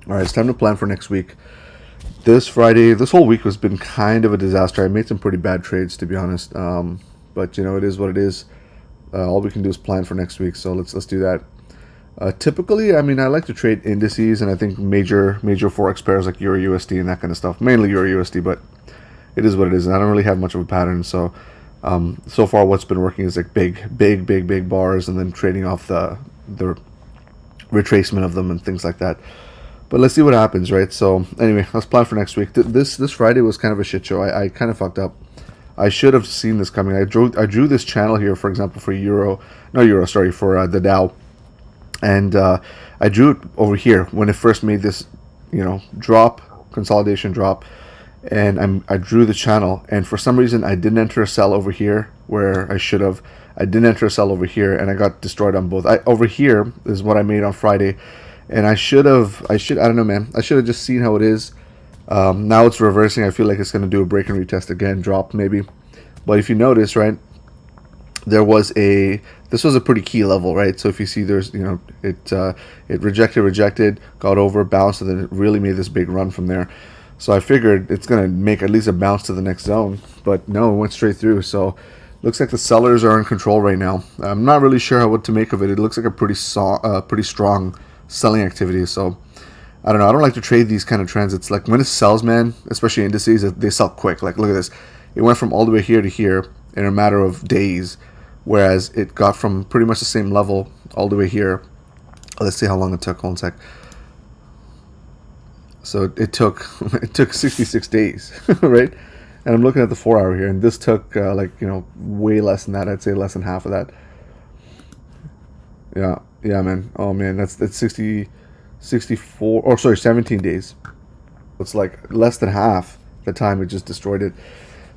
All right, it's time to plan for next week. This Friday, this whole week has been kind of a disaster. I made some pretty bad trades, to be honest. But you know, it is what it is. All we can do is plan for next week. So let's do that. Typically, I mean, I like to trade indices, and I think major forex pairs like Euro USD and that kind of stuff. Mainly Euro USD, but it is what it is. And I don't really have much of a pattern. So so far, what's been working is like big bars, and then trading off the retracement of them and things like that. But let's see what happens, right? So anyway, let's plan for next week. This Friday was kind of a shit show. I kind of fucked up. I should have seen this coming. I drew this channel here, for example, for for the Dow, and I drew it over here when it first made this, consolidation drop, and I drew the channel, and for some reason I didn't enter a sell over here where I should have. I didn't enter a sell over here, and I got destroyed on both. Over here is what I made on Friday. And I don't know, man. I should have just seen how it is. Now it's reversing. I feel like it's going to do a break and retest again, drop maybe. But if you notice, right, this was a pretty key level, right? So if you see it rejected, got over, bounced, and then it really made this big run from there. So I figured it's going to make at least a bounce to the next zone. But no, it went straight through. So looks like the sellers are in control right now. I'm not really sure what to make of it. It looks like a pretty strong selling activity. So I don't know. I don't like to trade these kind of trends. It's like when it sells, man, especially indices, they sell quick. Like look at this. It went from all the way here to here in a matter of days, whereas it got from pretty much the same level all the way here. Let's see how long it took. Hold on a sec. So it took 66 days, right? And I'm looking at the 4 hour here, and this took way less than that. I'd say less than half of that. Yeah, man. Oh man, that's 64, or sorry, 17 days. It's like less than half the time it just destroyed it.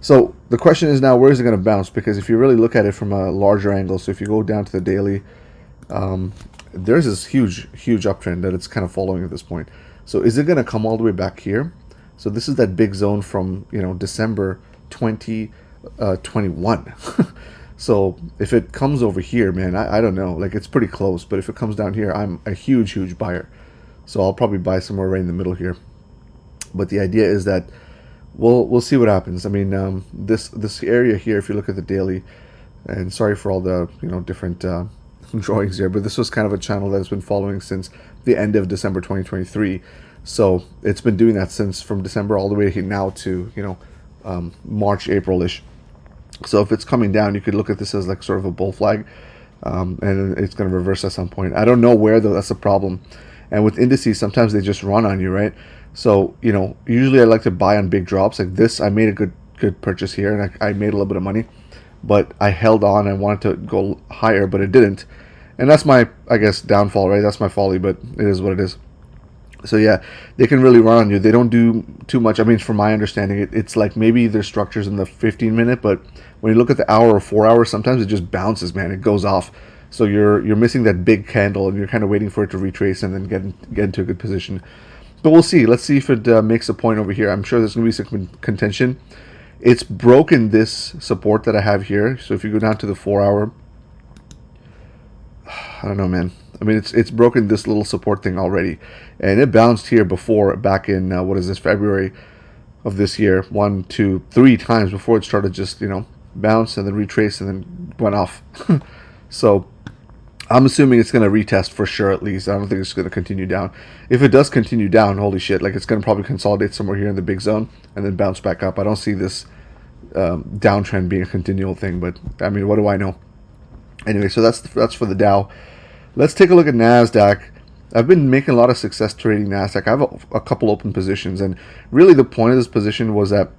So the question is now, where is it going to bounce? Because if you really look at it from a larger angle, so if you go down to the daily, there's this huge uptrend that it's kind of following at this point. So is it going to come all the way back here? So this is that big zone from December 2021. So if it comes over here, man, I don't know. Like it's pretty close, but if it comes down here, I'm a huge buyer. So I'll probably buy somewhere right in the middle here. But the idea is that we'll see what happens. I mean, this area here, if you look at the daily, and sorry for all the different drawings here, but this was kind of a channel that's been following since the end of December 2023. So it's been doing that since from December all the way now to March, April-ish. So if it's coming down, you could look at this as like sort of a bull flag, and it's going to reverse at some point. I don't know where though. That's the problem. And with indices, sometimes they just run on you, right? So usually I like to buy on big drops like this. I made a good purchase here, and I made a little bit of money, but I held on. I wanted to go higher, but it didn't, and that's my, I guess, downfall, right? That's my folly, but it is what it is. So yeah, they can really run on you. They don't do too much. I mean, from my understanding, it's like maybe there's structures in the 15-minute, but when you look at the hour or 4 hours, sometimes it just bounces, man. It goes off. So you're missing that big candle, and you're kind of waiting for it to retrace and then get into a good position. But we'll see. Let's see if it makes a point over here. I'm sure there's going to be some contention. It's broken this support that I have here. So if you go down to the 4 hour, I don't know, man. I mean, it's broken this little support thing already, and it bounced here before, back in February of this year, 1, 2, 3 times before it started just bounce and then retrace and then went off. So I'm assuming it's going to retest for sure, at least. I don't think it's going to continue down. If it does continue down, holy shit, like it's going to probably consolidate somewhere here in the big zone and then bounce back up. I don't see this downtrend being a continual thing, but I mean, what do I know? Anyway, so that's for the Dow. Let's take a look at Nasdaq. I've been making a lot of success trading Nasdaq. I have a couple open positions, and really the point of this position was that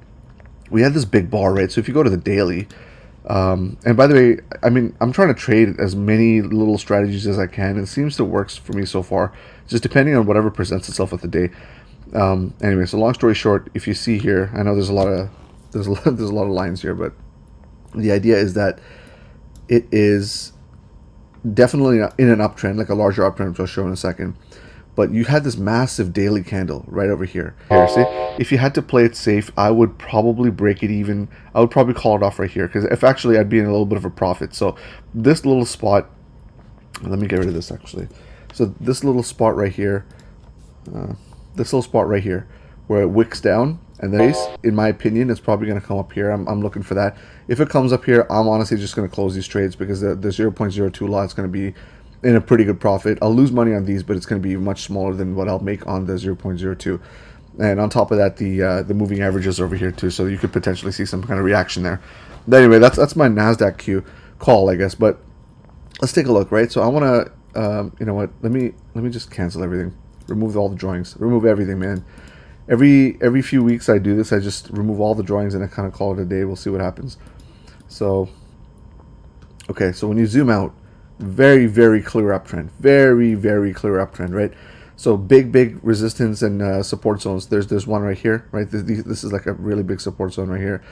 we had this big bar, right? So if you go to the daily, and by the way, I mean, I'm trying to trade as many little strategies as I can. It seems to work for me so far, just depending on whatever presents itself with the day. Anyway, so long story short, if you see here, I know there's a lot of lines here, but the idea is that it is definitely in an uptrend, like a larger uptrend, which I'll show in a second. But you had this massive daily candle right over here. Here, see? If you had to play it safe, I would probably break it even. I would probably call it off right here, because if actually I'd be in a little bit of a profit. So this little spot, let me get rid of this actually. So this little spot right here, this little spot right here where it wicks down, and then in my opinion, it's probably going to come up here. I'm looking for that. If it comes up here, I'm honestly just going to close these trades because the 0.02 lot is going to be in a pretty good profit. I'll lose money on these, but it's going to be much smaller than what I'll make on the 0.02. And on top of that, the moving averages over here too, so you could potentially see some kind of reaction there. But anyway, that's my Nasdaq Q call, I guess. But let's take a look, right? So I want to, you know what? Let me just cancel everything, remove all the drawings, remove everything, man. Every few weeks I do this. I just remove all the drawings and I kind of call it a day. We'll see what happens. So, okay, so when you zoom out, very clear uptrend, very clear uptrend, right? So big resistance and support zones. There's one right here, right? This is like a really big support zone right here.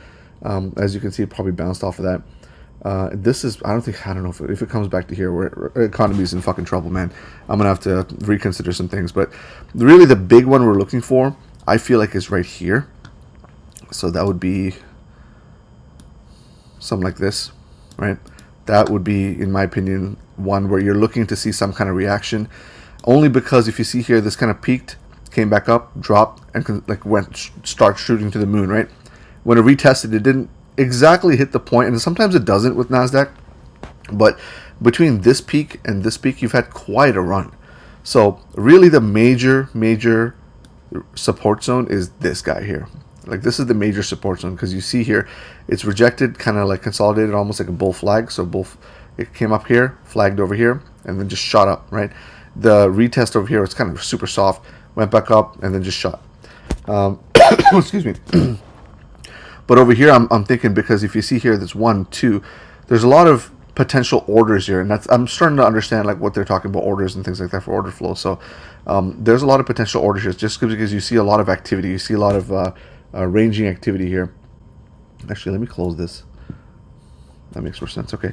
As you can see, it probably bounced off of that. This is, I don't know if it comes back to here, where economy's in fucking trouble, man. I'm gonna have to reconsider some things, but really the big one we're looking for, I feel like, is right here. So that would be something like this, right? That would be, in my opinion, one where you're looking to see some kind of reaction. Only because if you see here, this kind of peaked, came back up, dropped, and like start shooting to the moon, right? When it retested, it didn't exactly hit the point, and sometimes it doesn't with Nasdaq. But between this peak and this peak, you've had quite a run. So really, the major support zone is this guy here. Like, this is the major support zone, because you see here, it's rejected, kind of like consolidated, almost like a bull flag. So it came up here, flagged over here, and then just shot up, right? The retest over here was kind of super soft, went back up, and then just shot. Excuse me. But over here, I'm thinking, because if you see here, there's 1, 2, there's a lot of potential orders here, and I'm starting to understand like what they're talking about, orders and things like that for order flow. So there's a lot of potential orders here, just because you see a lot of activity, you see a lot of ranging activity here. Actually, let me close this. That makes more sense. Okay.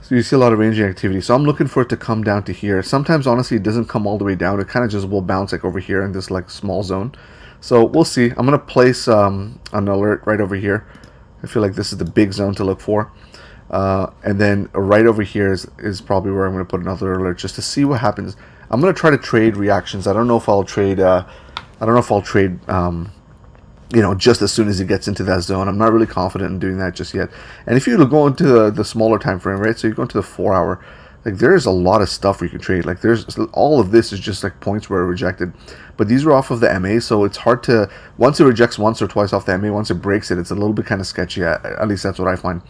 So you see a lot of ranging activity. So I'm looking for it to come down to here. Sometimes, honestly, it doesn't come all the way down. It kind of just will bounce like over here in this like small zone. So we'll see. I'm going to place an alert right over here. I feel like this is the big zone to look for. And then right over here is probably where I'm going to put another alert just to see what happens. I'm going to try to trade reactions. I don't know if I'll trade, you know, just as soon as it gets into that zone. I'm not really confident in doing that just yet. And if you go into the smaller time frame, right? So you go into the 4 hour, like there's a lot of stuff where you can trade. Like there's all of this is just like points where it rejected, but these are off of the MA, so it's hard to, once it rejects once or twice off the MA, once it breaks it, it's a little bit kind of sketchy. At least that's what I find.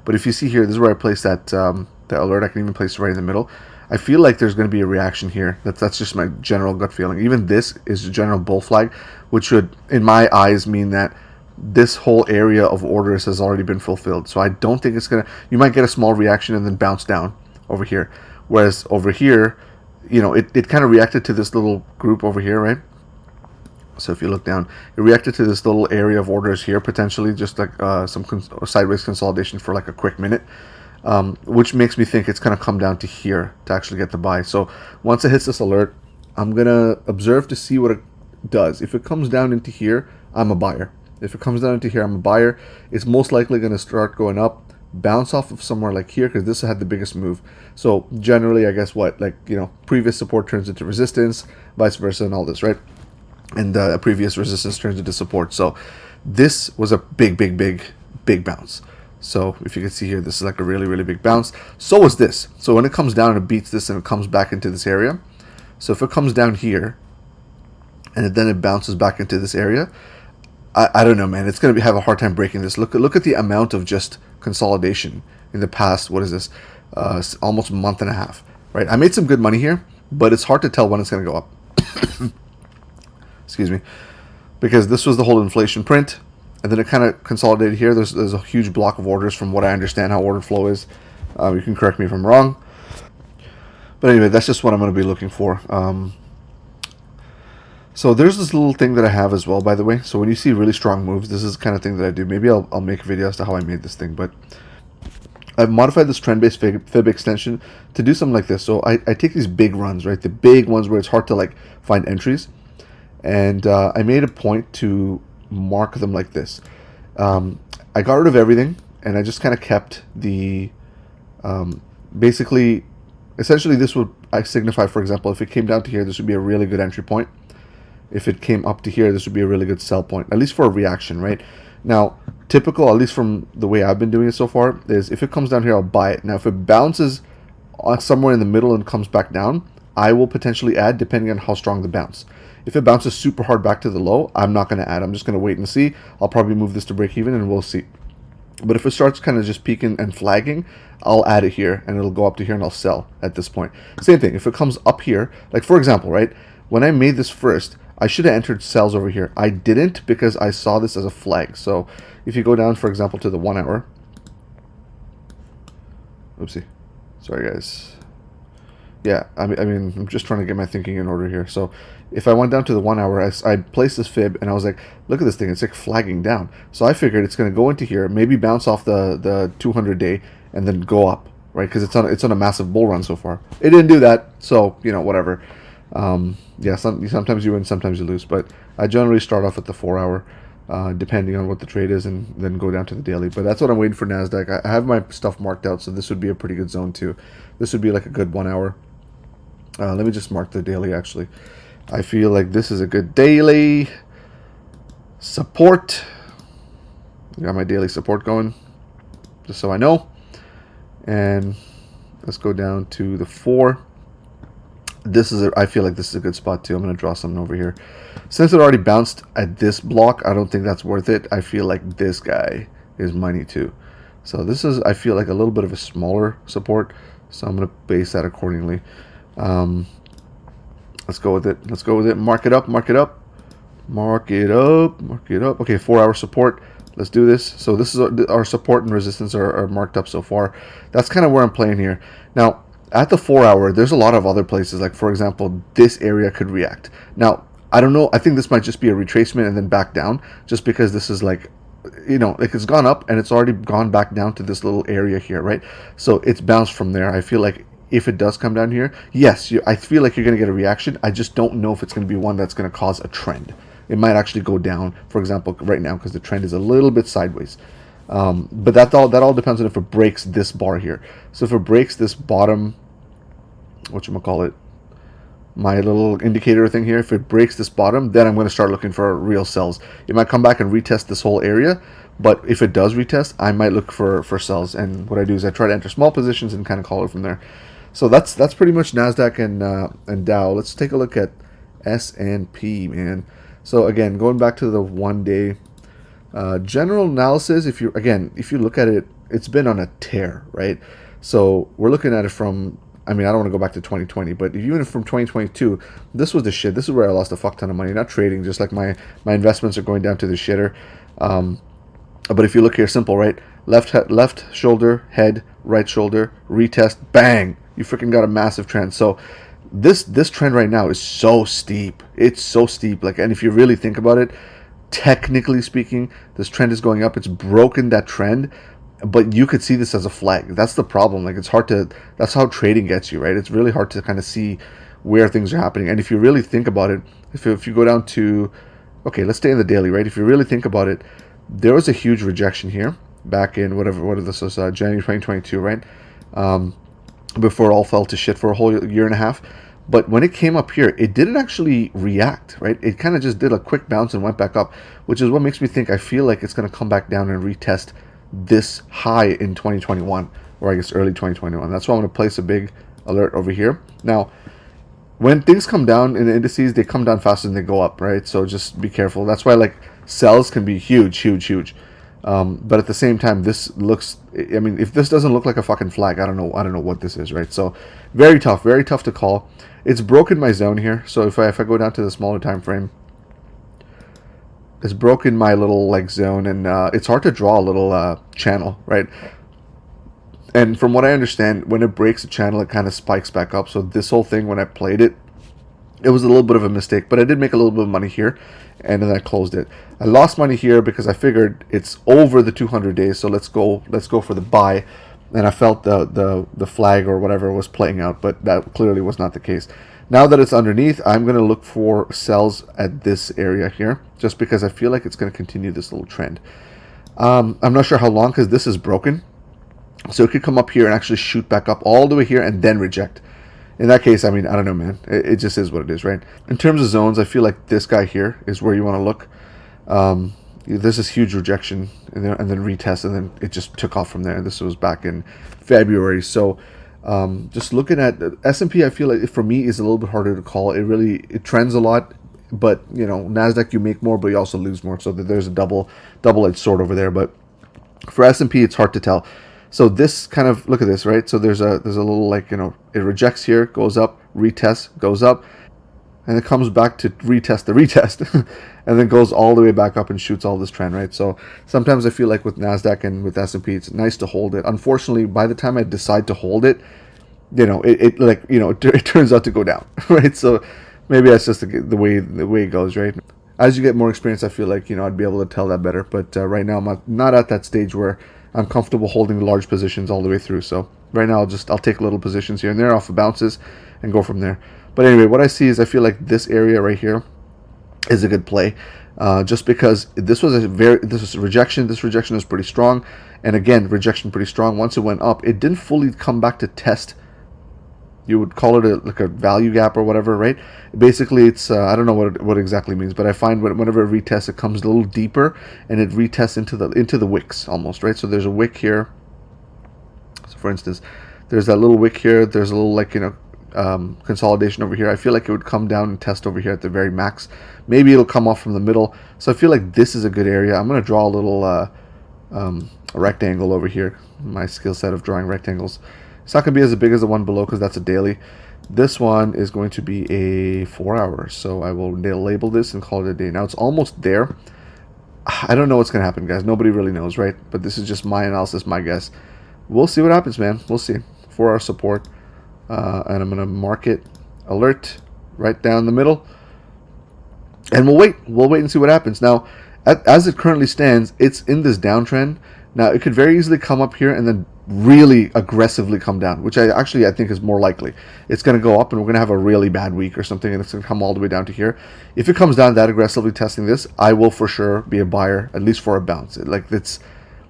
But if you see here, this is where I place that the alert. I can even place it right in the middle. I feel like there's going to be a reaction here. That's just my general gut feeling. Even this is a general bull flag, which would, in my eyes, mean that this whole area of orders has already been fulfilled. So I don't think it's going to, you might get a small reaction and then bounce down over here. Whereas over here, you know, it kind of reacted to this little group over here, right? So if you look down, it reacted to this little area of orders here, potentially just like some sideways consolidation for like a quick minute. Which makes me think it's going to come down to here to actually get the buy. So once it hits this alert, I'm going to observe to see what it does. If it comes down into here, I'm a buyer. If it comes down into here, I'm a buyer. It's most likely going to start going up, bounce off of somewhere like here, because this had the biggest move. So generally, I guess what, like, you know, previous support turns into resistance, vice versa, and all this, right? And previous resistance turns into support. So this was a big bounce. So if you can see here, this is like a really big bounce. So is this. So when it comes down and it beats this and it comes back into this area. So if it comes down here and then it bounces back into this area, I don't know, man. It's going to have a hard time breaking this. Look at the amount of just consolidation in the past. What is this? Almost a month and a half, right? I made some good money here, but it's hard to tell when it's going to go up. Excuse me. Because this was the whole inflation print. And then it kind of consolidated here. There's a huge block of orders from what I understand how order flow is. You can correct me if I'm wrong. But anyway, that's just what I'm going to be looking for. So there's this little thing that I have as well, by the way. So when you see really strong moves, this is the kind of thing that I do. Maybe I'll make a video as to how I made this thing. But I've modified this trend-based fib extension to do something like this. So I take these big runs, right? The big ones where it's hard to like find entries. And I made a point to mark them like this. I got rid of everything and I just kind of kept the essentially this would signify, for example, if it came down to here, this would be a really good entry point. if it came up to here, this would be a really good sell point, at least for a reaction, right? Now, typical, at least from the way I've been doing it so far, is if it comes down here, I'll buy it. Now, if it bounces somewhere in the middle and comes back down, I will potentially add depending on how strong the bounce. If it bounces super hard back to the low, I'm not going to add. I'm just going to wait and see. I'll probably move this to break even and we'll see. But if it starts kind of just peaking and flagging, I'll add it here and it'll go up to here and I'll sell at this point. Same thing, if it comes up here, like for example, right, when I made this first, I should have entered sells over here. I didn't because I saw this as a flag. So if you go down, for example, to the 1 hour, oopsie, sorry guys. Yeah, I mean, I'm just trying to get my thinking in order here. So if I went down to the 1 hour, I placed this fib and I was like, look at this thing, it's like flagging down. So I figured it's going to go into here, maybe bounce off the 200 day and then go up, right? Because it's on a massive bull run so far. It didn't do that, so you know, whatever. Yeah, sometimes you win, sometimes you lose, but I generally start off at the 4 hour, depending on what the trade is, and then go down to the daily. But that's what I'm waiting for Nasdaq. I have my stuff marked out, so this would be a pretty good zone too. This would be like a good 1 hour. Let me just mark the daily actually. I feel like this is a good daily support. Got my daily support going, just so I know. And let's go down to the 4. I feel like this is a good spot too. I'm going to draw something over here. Since it already bounced at this block, I don't think that's worth it. I feel like this guy is money too. So this is, I feel like, a little bit of a smaller support. So I'm going to base that accordingly. Let's go with it. Let's go with it. Mark it up. Mark it up. Mark it up. Mark it up. Okay, 4 hour support. Let's do this. So this is our support and resistance are marked up so far. That's kind of where I'm playing here. Now, at the 4 hour, there's a lot of other places. Like, for example, this area could react. Now, I don't know. I think this might just be a retracement and then back down, just because this is like, you know, like it's gone up and it's already gone back down to this little area here, right? So it's bounced from there. I feel like if it does come down here, yes, I feel like you're going to get a reaction. I just don't know if it's going to be one that's going to cause a trend. It might actually go down, for example, right now, because the trend is a little bit sideways. But that all depends on if it breaks this bar here. So if it breaks this bottom, whatchamacallit, my little indicator thing here, if it breaks this bottom, then I'm going to start looking for real sells. It might come back and retest this whole area, but if it does retest, I might look for sells. And what I do is I try to enter small positions and kind of call it from there. So that's pretty much Nasdaq and Dow. Let's take a look at S&P, man. So again, going back to the 1 day general analysis, if you look at it, it's been on a tear, right? So we're looking at it from, I mean, I don't want to go back to 2020, but even from 2022, this was the shit. This is where I lost a fuck ton of money. Not trading, just like my investments are going down to the shitter. But if you look here, simple, right? Left shoulder, head, right shoulder, retest, bang! You freaking got a massive trend. So this trend right now is so steep. It's so steep. Like, and if you really think about it, technically speaking, this trend is going up. It's broken that trend, but you could see this as a flag. That's the problem. Like, it's hard to. That's how trading gets you, right? It's really hard to kind of see where things are happening. And if you really think about it, if you go down to, okay, let's stay in the daily, right? If you really think about it, there was a huge rejection here back in what this was, January 2022, right? Before it all fell to shit for a whole year and a half. But when it came up here, it didn't actually react, right? It kind of just did a quick bounce and went back up, which is what makes me think I feel like it's going to come back down and retest this high in 2021, or I guess early 2021. That's why I'm going to place a big alert over here. Now, when things come down in the indices, they come down faster than they go up, right? So just be careful. That's why, like, sells can be huge. But at the same time, this looks, I mean, if this doesn't look like a fucking flag, I don't know what this is, right? So very tough to call. It's broken my zone here. So if I go down to the smaller time frame, it's broken my little like zone, and it's hard to draw a little channel, right? And from what I understand, when it breaks a channel, it kind of spikes back up. So this whole thing, when I played it, it was a little bit of a mistake, but I did make a little bit of money here, and then I closed it. I lost money here because I figured it's over the 200 days, so let's go for the buy. And I felt the flag or whatever was playing out, but that clearly was not the case. Now that it's underneath, I'm going to look for sells at this area here, just because I feel like it's going to continue this little trend. I'm not sure how long, because this is broken. So it could come up here and actually shoot back up all the way here and then reject. in that case, I mean, I don't know, man. It just is what it is, right? In terms of zones, I feel like this guy here is where you want to look. There's this huge rejection and then retest, and then it just took off from there. This was back in February. So just looking at S&P, I feel like for me is a little bit harder to call. It trends a lot, but you know, Nasdaq you make more, but you also lose more. So there's a double-edged sword over there. But for S&P, it's hard to tell. So this kind of, look at this, right? So there's a little, like, you know, it rejects here, goes up, retests, goes up, and it comes back to retest the retest, and then goes all the way back up and shoots all this trend, right? So sometimes I feel like with Nasdaq and with S&P, it's nice to hold it. Unfortunately, by the time I decide to hold it, you know, it turns out to go down, right? So maybe that's just the way it goes, right? As you get more experience, I feel like, you know, I'd be able to tell that better. But right now, I'm not at that stage where I'm comfortable holding large positions all the way through. So right now, I'll take little positions here and there off of bounces and go from there. But anyway, what I see is I feel like this area right here is a good play, just because this was a rejection. This rejection was pretty strong, and again, rejection pretty strong. Once it went up, it didn't fully come back to test. You would call it like a value gap or whatever, right? Basically, it's I don't know what it exactly means, but I find whenever it retests, it comes a little deeper and it retests into the wicks almost, right? So there's a wick here. So for instance, there's that little wick here. There's a little, like, you know, consolidation over here. I feel like it would come down and test over here at the very max. Maybe it'll come off from the middle. So I feel like this is a good area. I'm going to draw a little a rectangle over here. My skill set of drawing rectangles. It's not going to be as big as the one below because that's a daily. This one is going to be a 4 hour. So I will label this and call it a day. Now it's almost there. I don't know what's going to happen, guys. Nobody really knows, right? But this is just my analysis, my guess. We'll see what happens, man. We'll see. 4 hour support. And I'm going to mark it alert right down the middle. And we'll wait. We'll wait and see what happens. Now, as it currently stands, it's in this downtrend. Now, it could very easily come up here and then really aggressively come down, which I think is more likely. It's going to go up and we're going to have a really bad week or something, and it's going to come all the way down to here. If it comes down that aggressively testing this, I will for sure be a buyer, at least for a bounce.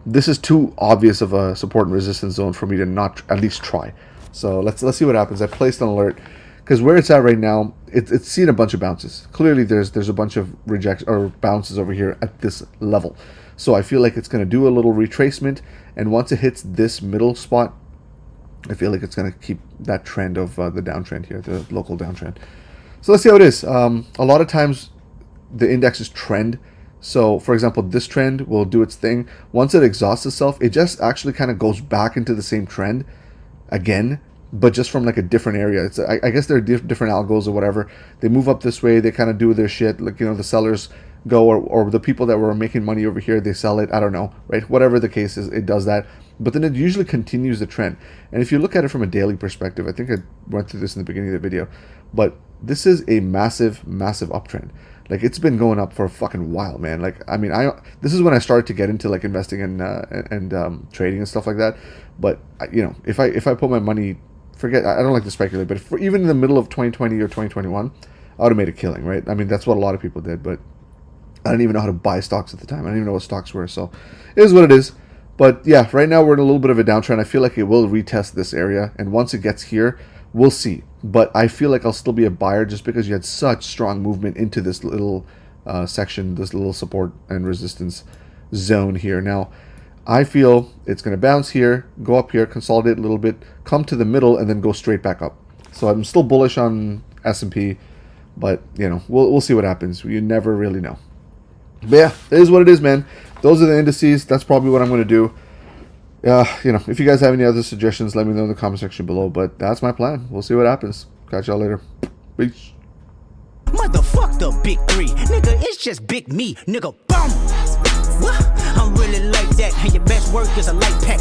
This is too obvious of a support and resistance zone for me to not at least try. So let's see what happens. I placed an alert because where it's at right now, it's seen a bunch of bounces. Clearly, there's a bunch of rejects or bounces over here at this level. So I feel like it's going to do a little retracement, and once it hits this middle spot, I feel like it's going to keep that trend of the downtrend here, the local downtrend. So let's see how it is. A lot of times, the indexes trend. So, for example, this trend will do its thing. Once it exhausts itself, it just actually kind of goes back into the same trend again, but just from like a different area. It's I guess they're different algos or whatever. They move up this way. They kind of do their shit. Like, you know, the sellers go, or the people that were making money over here, they sell it. I don't know, right? Whatever the case is, it does that. But then it usually continues the trend. And if you look at it from a daily perspective, I think I went through this in the beginning of the video, but this is a massive, massive uptrend. Like, it's been going up for a fucking while, man. Like, I mean, this is when I started to get into like investing and trading and stuff like that. But you know, if I put my money, I don't like to speculate, but even in the middle of 2020 or 2021, I would have made a killing, right? I mean, that's what a lot of people did, but I didn't even know how to buy stocks at the time. I didn't even know what stocks were, so it is what it is. But yeah, right now we're in a little bit of a downtrend. I feel like it will retest this area, and once it gets here, we'll see. But I feel like I'll still be a buyer just because you had such strong movement into this little section, this little support and resistance zone here. Now, I feel it's going to bounce here, go up here, consolidate a little bit, come to the middle, and then go straight back up. So I'm still bullish on S&P, but you know, we'll see what happens. You never really know. But yeah, it is what it is, man. Those are the indices. That's probably what I'm going to do. You know, if you guys have any other suggestions, let me know in the comment section below. But that's my plan. We'll see what happens. Catch y'all later. Peace. Motherfuck the big three. Nigga, it's just big me. Nigga, boom. What? I'm really like that. And your best work is a light pack.